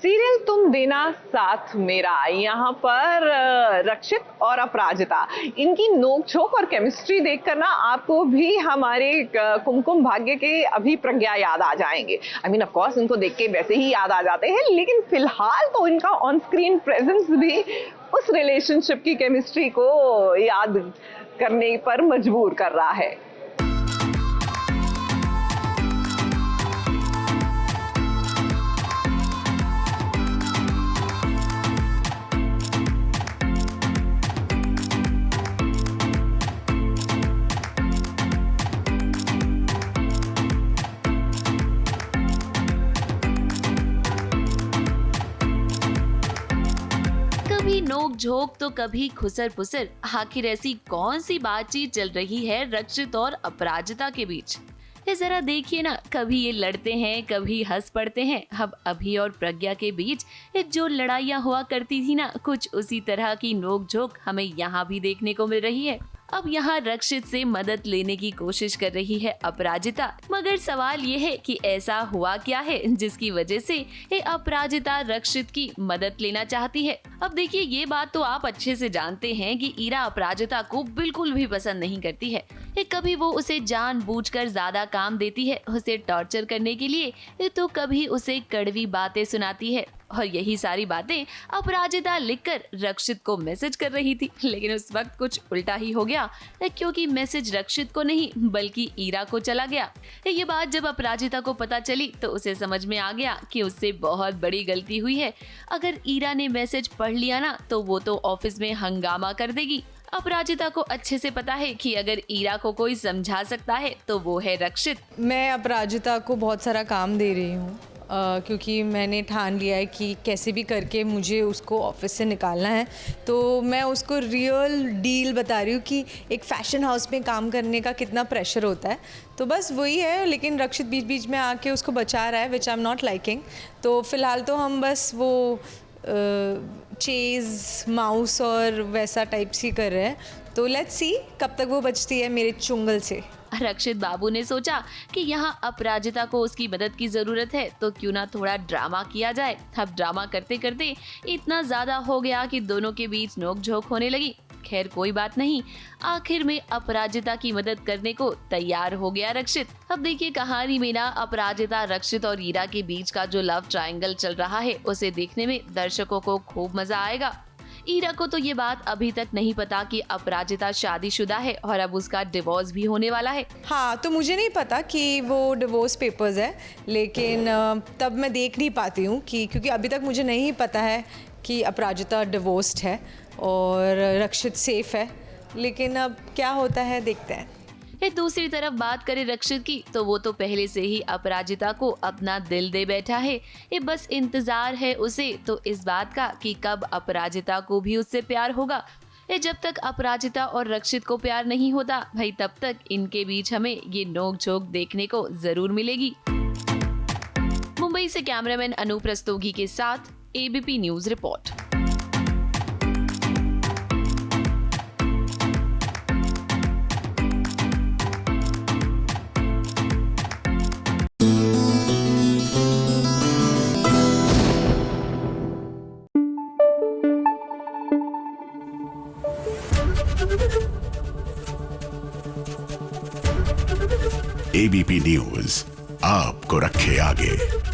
Serial तुम देना साथ मेरा, यहाँ पर रक्षित और अपराजिता, इनकी नोक-झोंक और केमिस्ट्री देखकर ना आपको भी हमारे कुमकुम भाग्य के अभिप्रज्ञा याद आ जाएंगे। आई मीन ऑफ कोर्स इनको देख के वैसे ही याद आ जाते हैं, लेकिन फिलहाल तो इनका ऑन स्क्रीन प्रेजेंस भी उस रिलेशनशिप की केमिस्ट्री को याद करने पर मजबूर कर रहा है। कभी नोक झोंक तो कभी खुसर पुसर, आखिर ऐसी कौन सी बातचीत चल रही है रक्षित और अपराजिता के बीच? ये जरा देखिए ना, कभी ये लड़ते हैं, कभी हंस पड़ते हैं। अब अभी और प्रज्ञा के बीच ये जो लड़ाइयाँ हुआ करती थी ना, कुछ उसी तरह की नोक झोंक हमें यहाँ भी देखने को मिल रही है। अब यहाँ रक्षित से मदद लेने की कोशिश कर रही है अपराजिता, मगर सवाल ये है कि ऐसा हुआ क्या है जिसकी वजह से ये अपराजिता रक्षित की मदद लेना चाहती है। अब देखिए, ये बात तो आप अच्छे से जानते हैं कि ईरा अपराजिता को बिल्कुल भी पसंद नहीं करती है। कभी वो उसे जानबूझकर ज्यादा काम देती है उसे टॉर्चर करने के लिए, तो कभी उसे कड़वी बातें सुनाती है। और यही सारी बातें अपराजिता लिखकर रक्षित को मैसेज कर रही थी, लेकिन उस वक्त कुछ उल्टा ही हो गया, क्योंकि मैसेज रक्षित को नहीं बल्कि ईरा को चला गया। ये बात जब अपराजिता को पता चली तो उसे समझ में आ गया कि उससे बहुत बड़ी गलती हुई है। अगर ईरा ने मैसेज पढ़ लिया ना, तो वो तो ऑफिस में हंगामा कर देगी। अपराजिता को अच्छे से पता है कि अगर ईरा को कोई समझा सकता है तो वो है रक्षित। मैं अपराजिता को बहुत सारा काम दे रही हूँ, क्योंकि मैंने ठान लिया है कि कैसे भी करके मुझे उसको ऑफिस से निकालना है। तो मैं उसको रियल डील बता रही हूँ कि एक फ़ैशन हाउस में काम करने का कितना प्रेशर होता है। तो बस वही है, लेकिन रक्षित बीच बीच में आके उसको बचा रहा है, विच आई एम नॉट लाइकिंग। तो फ़िलहाल तो हम बस वो चेज़ माउस और वैसा टाइप सी कर रहे हैं। तो लेट्स सी कब तक वो बचती है मेरे चुंगल से। रक्षित बाबू ने सोचा कि यहाँ अपराजिता को उसकी मदद की जरूरत है, तो क्यों ना थोड़ा ड्रामा किया जाए। अब ड्रामा करते करते इतना ज्यादा हो गया कि दोनों के बीच नोक-झोंक होने लगी। खैर कोई बात नहीं, आखिर में अपराजिता की मदद करने को तैयार हो गया रक्षित। अब देखिए, कहानी में ना अपराजिता, रक्षित और ईरा के बीच का जो लव ट्रायंगल चल रहा है, उसे देखने में दर्शकों को खूब मजा आएगा। ईरा को तो ये बात अभी तक नहीं पता कि अपराजिता शादीशुदा है और अब उसका डिवोर्स भी होने वाला है। हाँ, तो मुझे नहीं पता कि वो डिवोर्स पेपर्स है, लेकिन तब मैं देख नहीं पाती हूँ कि, क्योंकि अभी तक मुझे नहीं पता है कि अपराजिता डिवोर्स्ड है और रक्षित सेफ है। लेकिन अब क्या होता है देखते हैं। दूसरी तरफ बात करें रक्षित की, तो वो तो पहले से ही अपराजिता को अपना दिल दे बैठा है। ये बस इंतजार है उसे तो इस बात का कि कब अपराजिता को भी उससे प्यार होगा। जब तक अपराजिता और रक्षित को प्यार नहीं होता भाई, तब तक इनके बीच हमें ये नोक-झोंक देखने को जरूर मिलेगी। मुंबई से कैमरामैन अनूप रस्तोगी के साथ ABP news report. ABP news आपको रखे आगे।